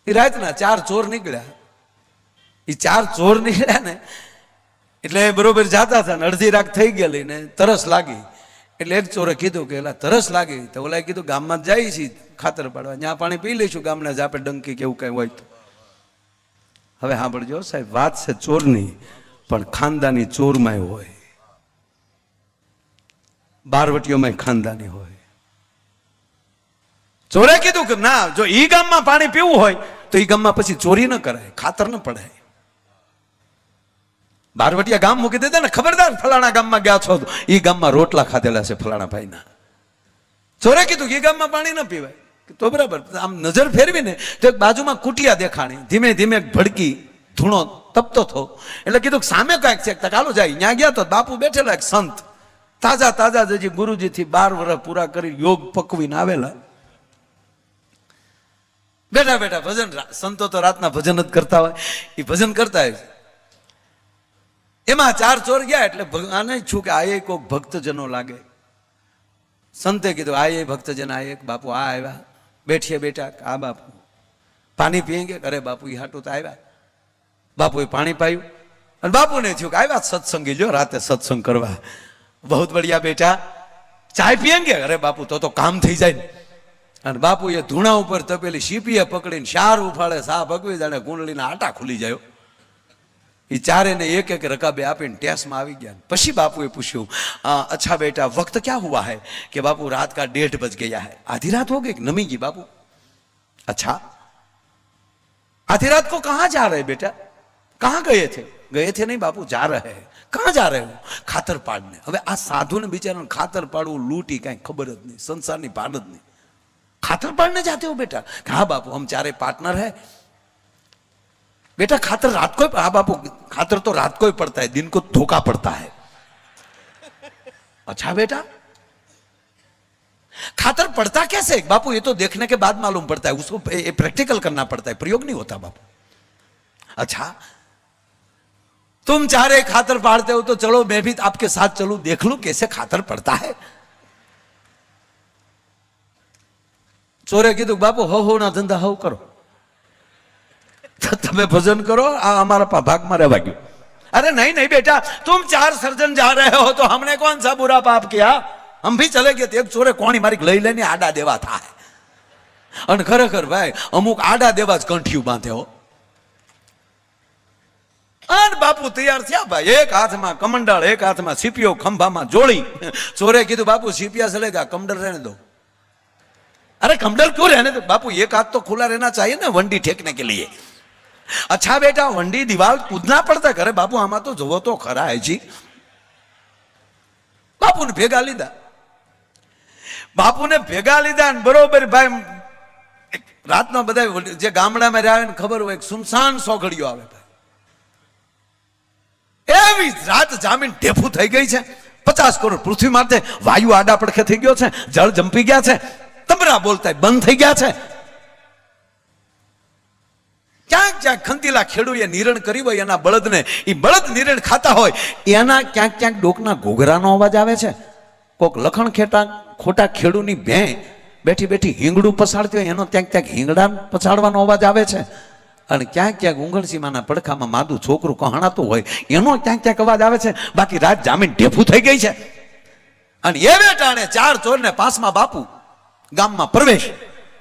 એ રાતના 4 ચોર નીકળ્યા. એ 4 ચોર નીકળ્યા ને એટલે બરોબર જાતા હતા ને અડધી રાત થઈ ગયેલી ને તરસ લાગી. એટલે એક ચોરે કીધું કે એલા તરસ લાગી તો ઓલાએ કીધું ગામમાં જાય છે ખાતર પાડવા, ત્યાં પાણી પી લઈશું ગામના જ આપણે ડંકી કેવું કઈ હોય તો. હવે સાંભળજો સાહેબ, વાત છે ચોરની, પણ ખાનદાની ચોરમાં હોય, બારવટીઓમાં ખાનદાની હોય. ચોરે કીધું કે ના, જો ઈ ગામમાં પાણી પીવું હોય તો ઈ ગામમાં પછી ચોરી ન કરાય, ખાતર ન પડાય. બારવટિયા ગામ મૂકી દેતા ને, ખબરદાર ફલાણા ગામમાં ગયા છો તો ઈ ગામમાં રોટલા ખાધેલા છે ફલાણા ભાઈના. ચોરે કીધું કે ઈ ગામમાં પાણી ન પીવાય. તો બરાબર, આમ નજર ફેરવીને તો એક બાજુમાં કુટિયા દેખાણી, ધીમે ધીમે ભડકી ધૂણો તપતો થયો. એટલે કીધું સામે કાંઈક છે, ચાલો જાય. ત્યાં ગયા તો બાપુ બેઠેલા એક સંત, તાજા તાજા હજી ગુરુજીથી 12 વર્ષ પૂરા કરી યોગ પકવીને આવેલા. બેઠા બેઠા ભજન, સંતો તો રાતના ભજન જ કરતા હોય, એ ભજન કરતા હોય. એમાં 4 ચોર ગયા એટલે આને છું કે આ એ કોઈક ભક્તજનો લાગે. સંતે કીધું આ એ ભક્તજન, આ એક બાપુ આ આવ્યા. બેઠીએ બેઠા, આ બાપુ પાણી પીએંગે? અરે બાપુ એ હાટું તો આવ્યા. બાપુએ પાણી પાયું અને બાપુને થયું કે આવ્યા સત્સંગી, જો રાતે સત્સંગ કરવા, બહુ બઢિયા બેટા. ચાય પીએંગે? અરે બાપુ તો કામ થઈ જાય ને. અને બાપુ એ ધૂણા ઉપર તપેલી શીપીએ પકડીને શાર ઉફાળે, સા ભગવી જાણે કુંડળીના આટા ખુલી જાય. એ ચારેને એક એક રકાબે આપીને ટેસમાં આવી ગયા. પછી બાપુએ પૂછ્યું, अच्छा बेटा वक्त क्या हुआ है? कि बापू रात का 1:30 बज गया है. आधी रात हो गई? नमी की बापू. अच्छा आधी रात को कहाँ जा रहे बेटा? कहाँ गए थे? गए थे नहीं बापू, जा रहे हैं. कहाँ जा रहे हो? खातर पाड़ने. હવે આ સાધુને બિચારાને ખાતર પાડવું લૂંટી કાંઈ ખબર જ નહીં, સંસારની ભાન જ નહીં. खातर पाड़ने जाते हो बेटा? हाँ बापू हम 4 पार्टनर है. बेटा खातर रात को? हाँ बापू खातर तो रात को ही पड़ता है, दिन को धोखा पड़ता है. अच्छा बेटा खातर पड़ता कैसे? बापू ये तो देखने के बाद मालूम पड़ता है, उसको प्रैक्टिकल करना पड़ता है, प्रयोग नहीं होता बापू. अच्छा तुम 4 खातर पाड़ते हो तो चलो मैं भी आपके साथ चलूं, देख लूं कैसे खातर पड़ता है. ચોરે કીધું બાપુ હો ના ધંધા હવ કરો, તમે ભજન કરો, આ અમારા ભાગમાં રહેવા ગયું. अरे नहीं नहीं बेटा, तुम 4 सर्जन जा रहे हो तो हमने कौन सा बुरा पाप किया, हम भी चले गए. एक ચોરે કોણી મારી લઈ લઈને આડા દેવા થાય. અને ખરેખર ભાઈ અમુક આડા દેવા જ કંઠિયું બાંધે હો. અને બાપુ તૈયાર થયા ભાઈ, એક હાથમાં કમંડળ, એક હાથમાં સીપીઓ ખંભામાં જોડી. ચોરે કીધું બાપુ સીપિયા ચલેગા, કમંડળ रहने दो. अरे कमंडल क्यों रहने दो बापू, एक हाथ तो खुला रहना चाहिए ना वंडी ठेकने के लिए. अच्छा बेटा वंडी दीवार कूदना पड़ता है? अरे बापू आमा तो जोवो तो खरा है जी. बापू ने भेगा लीधा. बापू ने भेगा लीधा बरोबर भाई रात ना बधा जे गामड़ा में रहे खबर हो, एक सुनसान सोगड़ियो आवे भाई. एवी रात जामीन ढेफू થઈ ગઈ છે. 50 કરોડ પૃથ્વી માથે વાયુ આડા પડખે થઈ ગયો છે, જળ જંપી ગયા છે, તબરા બોલતા બંધ થઈ ગયા છે. ક્યાંક ક્યાંક ખંતીલા ખેડૂએ નિરણ કરી હોય એના બળદને, એ બળદ નિરણ ખાતા હોય એના ક્યાંક ક્યાંક ડોકના ઘોઘરાનો અવાજ આવે છે. કોક લખણ ખોટા ખેડૂની ભે બેઠી બેઠી હિંગડું પસાડતી હોય એનો ક્યાંક ક્યાંક હિંગડા પછાડવાનો અવાજ આવે છે. અને ક્યાંક ક્યાંક ઉંગળસીમાના પડખામાં માદું છોકરું કહાણાતું હોય એનો ક્યાંક ક્યાંક અવાજ આવે છે. બાકી રાત જામીન ઢેફું થઈ ગઈ છે. અને એ બેટાણે 4 ચોરને પાસમાં બાપુ ગામમાં પ્રવેશ.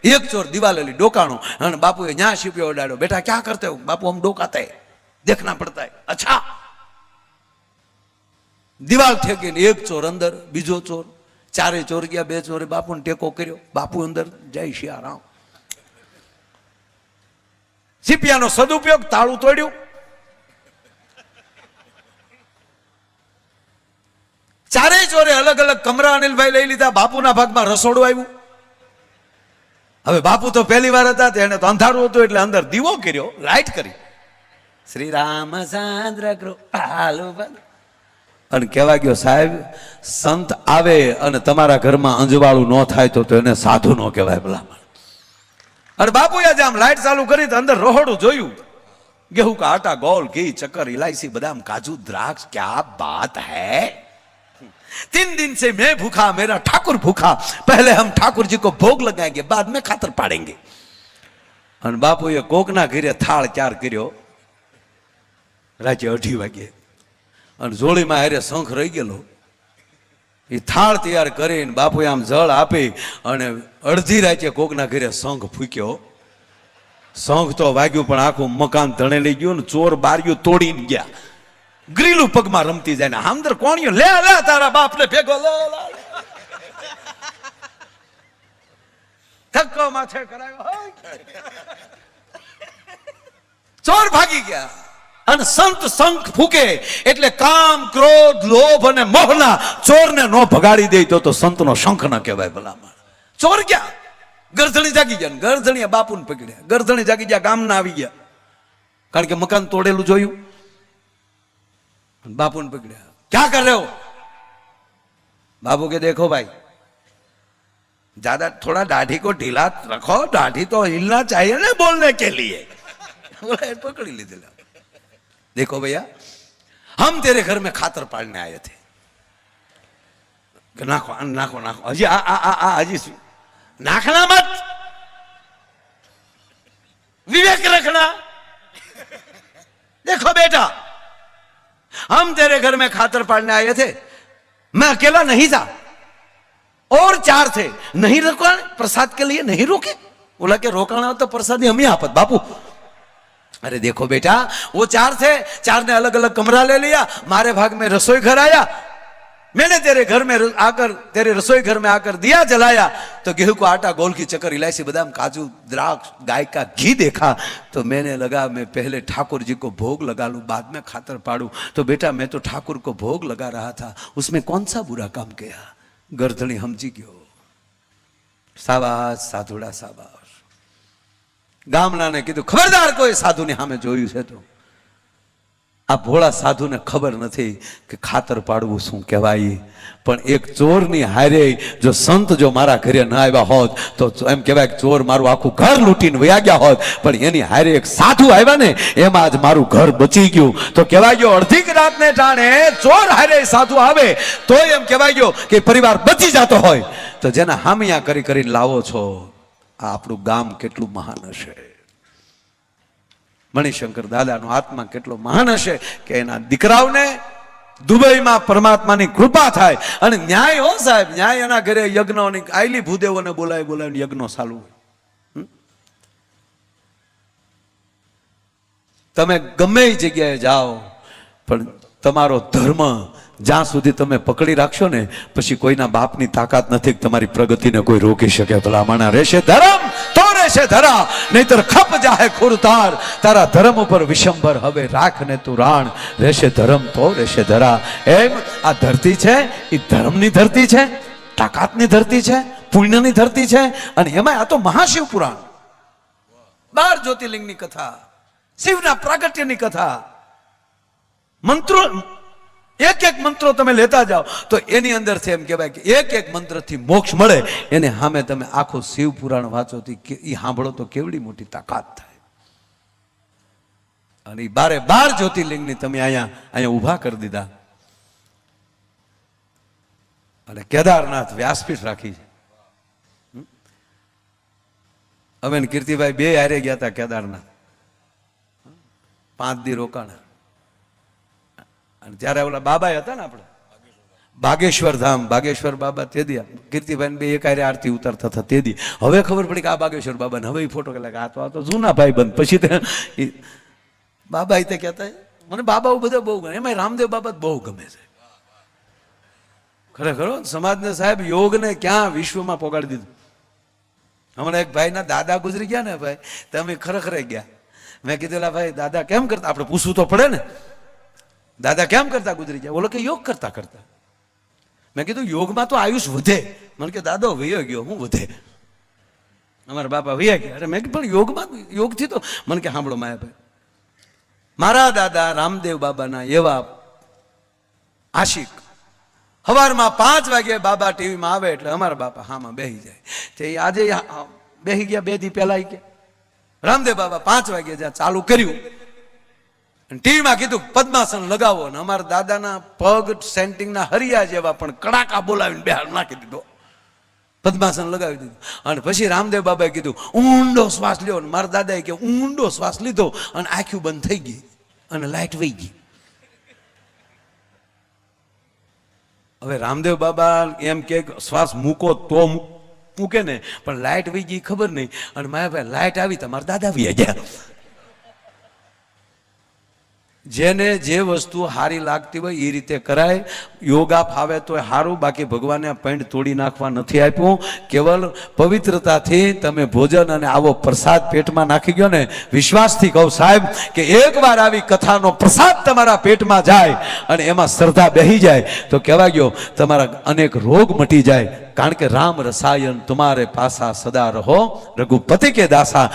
એક ચોર દિવાલેલી ડોકાણો અને બાપુએ ન્યા શીપ્યો ઉડાડ્યો. બેટા ક્યાં કરતે હો? બાપુ હમ ડોકાતે હૈ, देखना पड़ता है. अच्छा દિવાલ ઠેકીને એક ચોર અંદર, બીજો ચોર, 4 ચોર ગયા. 2 ચોરે બાપુને ટેકો કર્યો. બાપુ અંદર, જય સિયારામ. સીપિયાનો સદુપયોગ, તાળું તોડ્યું. 4 ચોરે અલગ અલગ કમરા અનિલભાઈ લઈ લીધા. બાપુના ભાગમાં રસોડું આવ્યું. હવે બાપુ તો પહેલી વાર હતા, એને તો અંધારું હતું એટલે અંદર દીવો કર્યો, લાઈટ કરી. શ્રી રામચંદ્ર કૃપાલુ. અને કહેવા ગયો સાહેબ સંત આવે અને તમારા ઘરમાં અંજવાળું ન થાય તો એને સાધુ ન કહેવાય ભલામણ. અને બાપુએ જ આમ લાઈટ ચાલુ કરી તો અંદર રહોડું જોયું. गेहूं का आटा, गोल, घी, चक्कर, इलायची, बादाम, काजू, द्राक्ष. क्या बात है. 3 दिन से मैं भूखा, मेरा ठाकुर भूखा. पहले हम ठाकुर जी को भोग लगाएंगे, बाद में खातर पाड़ेंगे. અને બાપુએ કોકના ઘરે થાળ ચાર કર્યો રાતે 2:30 વાગે, અને જોડીમાં હારે શંખ રહી ગયેલો. એ થાળ તૈયાર કરીને બાપુએ આમ જળ આપી અને અડધી રાતે કોકના ઘરે શંખ ફૂક્યો. શંખ તો વાગ્યું પણ આખું મકાન ધણે લઈ ગયું ને ચોર બારીઓ તોડીને ગયા. ગ્રીલું પગમાં રમતી જાય ને આમદર કોણિયો લે લે તારા બાપને ભેગો લે ધક્કો માથે કરાયો. ચોર ભાગી ગયા. અને સંત શંખ ફૂકે એટલે કામ ક્રોધ લોભ અને મોહના ચોરને નો ભગાડી દે તો સંતનો શંખ ના કહેવાય. ભલામણ ચોર ગયા, ગરધણી જાગી ગયા. ગરધણીએ બાપુને પકડ્યા. ગરધણી જાગી ગયા, ગામના આવી ગયા, કારણ કે મકાન તોડેલું જોયું. बापू ने पकड़ा, क्या कर रहे हो? बाबू के देखो भाई, ज्यादा थोड़ा दाढ़ी को ढीला रखो, दाढ़ी तो हिलना चाहिए ना बोलने के लिए. बोला पकड़ी ली दिला. देखो भैया, हम तेरे घर में खातर पाड़ने आए थे. नाखो नाखो नाखो अजी अजी नाखना मत, विवेक रखना. देखो बेटा, हम तेरे घर में खातर पाड़ने आए थे. मैं अकेला नहीं था, और 4 थे. नहीं रोका प्रसाद के लिए, नहीं रोके. बोला कि रोकाना हो तो प्रसाद हम ही आपत. बापू अरे देखो बेटा, वो 4 थे, 4 ने अलग अलग कमरा ले लिया. मारे भाग में रसोई घर आया. मैंने तेरे घर में आकर, तेरे रसोई घर में आकर दिया जलाया तो गेहूं को आटा, गोल की चक्कर, इलायची, बादाम, काजू, द्राक्ष, गाय का घी देखा तो मैंने लगा मैं पहले ठाकुर जी को भोग लगा लूं, बाद में खातर पाड़ू. तो बेटा मैं तो ठाकुर को भोग लगा रहा था, उसमें कौन सा बुरा काम किया? गर्दनी समझी गयो. शाबाश साधुड़ा शाबाश. गामना ने कीधुं खबरदार कोई साधु ने सामे जोयुं छे तो. आ भोळा साधु ने खबर नहीं कि खातर पाड़वू शू कहेवाय. पण एक चोर नी हारे जो संत जो मारा घरे न आव्या होत तो एम कहेवाय चोर मारू आखू घर लूटीने वया गया होत, पण एनी हारे एक साधु आव्या ने एम आज मारू घर बची गयुं. तो कहेवाय गयो अर्धी रात ने टाणे चोर हारे साधु आवे तो एम कहेवाय गयो कि परिवार बची जातो होय. तो जेना हामिया करी करी लावो छो, आ आपणुं गाम केटलुं महान हशे. मणिशंकर दादा नो आत्मा केटलो महान हशे कि एना दीकराओने दुबई में परमात्मा की कृपा थाय. अने न्याय हो साहेब, न्याय एना घरे यज्ञोनी आयली भूदेवोने बोलावी बोलावी यज्ञो चालू. तमे गमे जग्याए जाओ पण तमारो धर्म ज्यां सुधी तमे पकड़ी राखशो ने पछी कोईना बापनी ताकात नथी कि तमारी प्रगति ने कोई रोकी शके. भलामण रहेशे धर्म तो रहेशे धरा, नहींतर खप जाहे खुरतार. तारा धर्म पर विशंबर हवे राख ने तू राण, रहेशे धर्म तो रहेशे धरा. एम आ धरती छे ई धर्मनी धरती छे, ताकातनी धरती छे, पुण्यनी धरती छे. अने एमांय आ तो महाशिव पुराण, 12 ज्योतिर्लिंगनी कथा, शिवना प्रागट्यनी कथा, मंत्रो एक एक मंत्रो तमे लेता जाओ तो एनी अंदर से एम कहेवाय कि एक एक मंत्र थी मोक्ष मळे. एने सामे तमे आखो शिव पुराण वांचो तो ई सांभळो तो केवडी मोटी ताकात थाय. अने 12 ज्योतिर्लिंगनी तमे आया उभा कर दीधा. अने केदारनाथ व्यासपीठ राखी छे. अमे कीर्तिभाई 2 हारे गया था केदारनाथ, 5 दी रोकाणा. त्यारे ओला बाबा हता ने आपणे बागेश्वर धाम, बागेश्वर बाबा ते दी कीर्तिभाई बे एक हारे आरती उतारता था ते दी. हवे खबर पड़ी कि आ बागेश्वर बाबा ने. हवे फोटो के आ तो जूना भाई बंद. पछी बाबा ते कहता है मने बाबा बधा बहु गमे. एमांय रामदेव बाबा बहु गमे छे. खरेखर समाज ने साहेब योग ने क्या विश्व में पोगाड़ी दीधुं. हमणे एक भाई ना दादा गुजरी गया ने भाई, तमे खरेखर गया. मैं कीधुं भाई दादा केम करता, आपणे पूछवुं तो पड़े ने. दादा केम करता गुजरी गया? बोलो कि योग करता करता. मैं कीधुं योग में तो आयुष वधे. मन के दादो वयो गयो हूँ वधे, अमर बापा वया गया. अरे मैं पण योग में योग थी तो मन के सांभळो माया भाई, मारा दादा रामदेव बाबा ना एवा आशिक. हवार में 5 वागे बाबा टीवी में आवे एटले अमर बापा हाँ में बेही जाए. ते आजे बेही गया 2 दी पहला आई गया. रामदेव बाबा 5 वागे ज्यां चालू कर्युं टीवी में कीधुं पद्मासन लगावो. ने अमारा दादा ना पग सेंटिंग ना हरिया जेवा पण कड़ाका बोलावीने बेहाड नाखी दीधो. પદ્માસન લગાવી દીધું અને પછી રામદેવ બાબાએ કીધું ઊંડો શ્વાસ લ્યો. અને મારા દાદાએ કે ઊંડો શ્વાસ લીધો અને આંખું બંધ થઈ ગઈ અને લાઈટ વહી ગઈ. હવે રામદેવ બાબા એમ કે શ્વાસ મૂકો તો મૂકે ને, પણ લાઈટ વહી ગઈ ખબર નહીં. અને માયાભાઈ લાઈટ આવી તો મારા દાદા આવી ગયા. જેને જે વસ્તુ સારી લાગતી હોય એ રીતે કરાય. યોગા ફાવે તો સારું, બાકી ભગવાને પેન્ટ તોડી નાખવા નથી આપ્યું. કેવલ પવિત્રતાથી તમે ભોજન અને આવો પ્રસાદ પેટમાં નાખી ગયો ને, વિશ્વાસથી કહું સાહેબ કે એકવાર આવી કથાનો પ્રસાદ તમારા પેટમાં જાય અને એમાં શ્રદ્ધા બેહી જાય તો કહેવા ગયો તમારા અનેક રોગ મટી જાય. કારણ કે રામ રસાયન તુમારે પાસા સદા રહો, રઘુપતિ કે દાસા.